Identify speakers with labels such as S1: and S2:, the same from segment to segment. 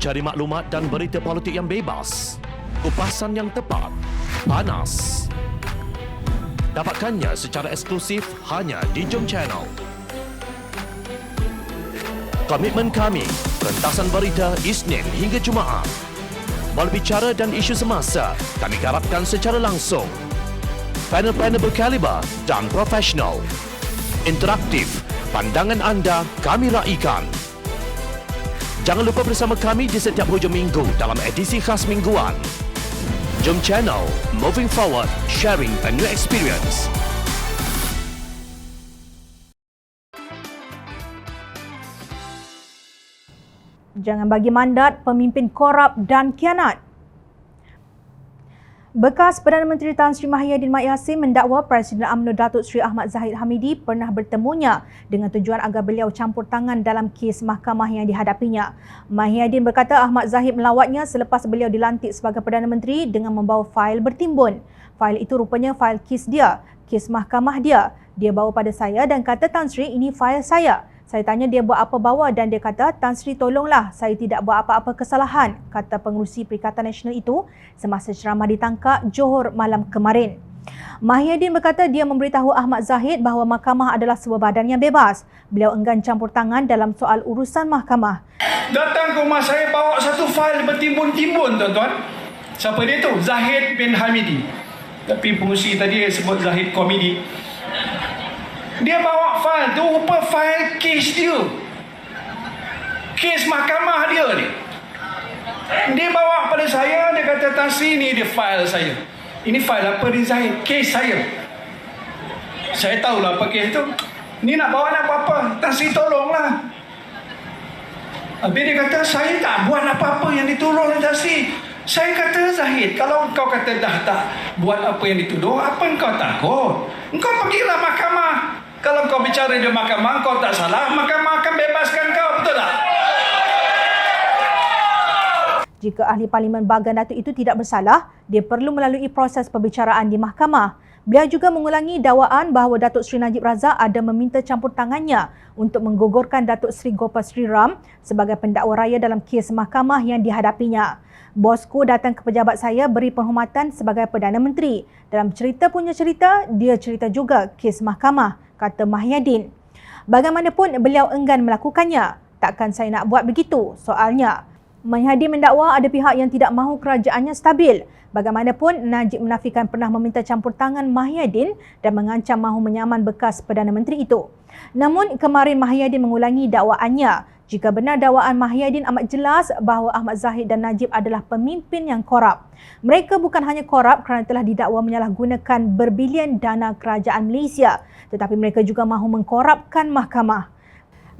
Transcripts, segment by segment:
S1: Cari maklumat dan berita politik yang bebas, kupasan yang tepat, panas. Dapatkannya secara eksklusif hanya di Jom Channel. Komitmen kami, pentasan berita Isnin hingga Jumaat. Berbicara dan isu semasa, kami garapkan secara langsung. Panel-panel berkaliber dan profesional. Interaktif, pandangan anda kami raikan. Jangan lupa bersama kami di setiap hujung minggu dalam edisi khas mingguan. Jom Channel, moving forward, sharing a new experience.
S2: Jangan bagi mandat pemimpin korup dan khianat. Bekas Perdana Menteri Tan Sri Mahyadin Mat Yassin mendakwa Presiden UMNO Datuk Seri Ahmad Zahid Hamidi pernah bertemunya dengan tujuan agar beliau campur tangan dalam kes mahkamah yang dihadapinya. Mahyadin berkata Ahmad Zahid melawatnya selepas beliau dilantik sebagai Perdana Menteri dengan membawa fail bertimbun. Fail itu rupanya fail kes dia, kes mahkamah dia. Dia bawa pada saya dan kata, Tan Sri, ini fail saya. Saya tanya dia buat apa bawa dan dia kata, Tan Sri tolonglah, saya tidak buat apa-apa kesalahan, kata pengerusi Perikatan Nasional itu semasa ceramah di Tangkak, Johor malam kemarin. Mahyadin berkata dia memberitahu Ahmad Zahid bahawa mahkamah adalah sebuah badan yang bebas. Beliau enggan campur tangan dalam soal urusan mahkamah.
S3: Datang ke rumah saya bawa satu fail bertimbun-timbun, tuan-tuan. Siapa dia tu? Zahid bin Hamidi. Tapi pengerusi tadi sebut Zahid komedi. Dia bawa fail tu, rupa fail kes dia. Kes mahkamah dia ni. Dia bawa pada saya, dia kata, Tan Sri, ni dia fail saya. Ini fail apa ni Zahid? Kes saya. Saya tahulah apa kes tu. Ni nak bawa nak apa-apa. Tan Sri tolonglah. Habis dia kata, saya tak buat apa-apa yang dituduh oleh Tan Sri. Saya kata, Zahid, kalau kau kata dah tak buat apa yang dituduh, apa engkau takut? Engkau pergilah mahkamah. Kalau kau bicara di mahkamah, kau tak salah, mahkamah akan bebaskan kau, betul tak?
S2: Jika ahli Parlimen Bagan Datuk itu tidak bersalah, dia perlu melalui proses perbicaraan di mahkamah. Beliau juga mengulangi dakwaan bahawa Datuk Seri Najib Razak ada meminta campur tangannya untuk menggugurkan Datuk Seri Gopal Sri Ram sebagai pendakwa raya dalam kes mahkamah yang dihadapinya. Bosku datang ke pejabat saya beri penghormatan sebagai Perdana Menteri. Dalam cerita punya cerita, dia cerita juga kes mahkamah, kata Mahyadin. Bagaimanapun beliau enggan melakukannya. Takkan saya nak buat begitu? Soalnya, Mahyadin mendakwa ada pihak yang tidak mahu kerajaannya stabil. Bagaimanapun, Najib menafikan pernah meminta campur tangan Mahyadin dan mengancam mahu menyaman bekas Perdana Menteri itu. Namun, kemarin Mahyadin mengulangi dakwaannya. Jika benar dakwaan Mahyadin amat jelas bahawa Ahmad Zahid dan Najib adalah pemimpin yang korup. Mereka bukan hanya korup kerana telah didakwa menyalahgunakan berbilion dana kerajaan Malaysia, tetapi mereka juga mahu mengkorupkan mahkamah.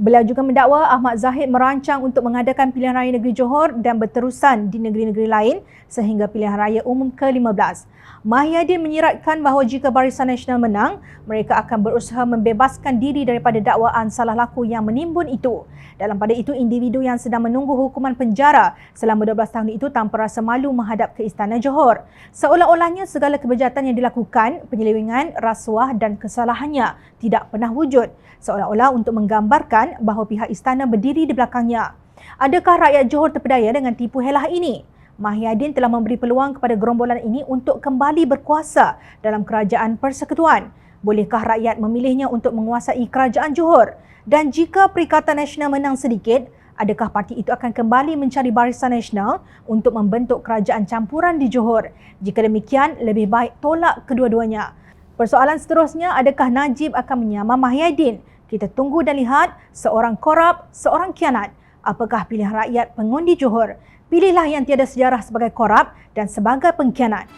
S2: Beliau juga mendakwa Ahmad Zahid merancang untuk mengadakan pilihan raya negeri Johor dan berterusan di negeri-negeri lain sehingga pilihan raya umum ke-15. Mahyadin menyiratkan bahawa jika Barisan Nasional menang, mereka akan berusaha membebaskan diri daripada dakwaan salah laku yang menimbun itu. Dalam pada itu, individu yang sedang menunggu hukuman penjara selama 12 tahun itu tanpa rasa malu menghadap ke Istana Johor. Seolah-olahnya segala kebejatan yang dilakukan, penyelewengan, rasuah dan kesalahannya tidak pernah wujud. Seolah-olah untuk menggambarkan bahawa pihak istana berdiri di belakangnya. Adakah rakyat Johor terpedaya dengan tipu helah ini? Mahyadin telah memberi peluang kepada gerombolan ini untuk kembali berkuasa dalam kerajaan persekutuan. Bolehkah rakyat memilihnya untuk menguasai kerajaan Johor? Dan jika Perikatan Nasional menang sedikit, adakah parti itu akan kembali mencari Barisan Nasional untuk membentuk kerajaan campuran di Johor? Jika demikian, lebih baik tolak kedua-duanya. Persoalan seterusnya, adakah Najib akan menyamar Mahyadin? Kita tunggu dan lihat, seorang korup, seorang khianat. Apakah pilihan rakyat pengundi Johor? Pilihlah yang tiada sejarah sebagai korup dan sebagai pengkhianat.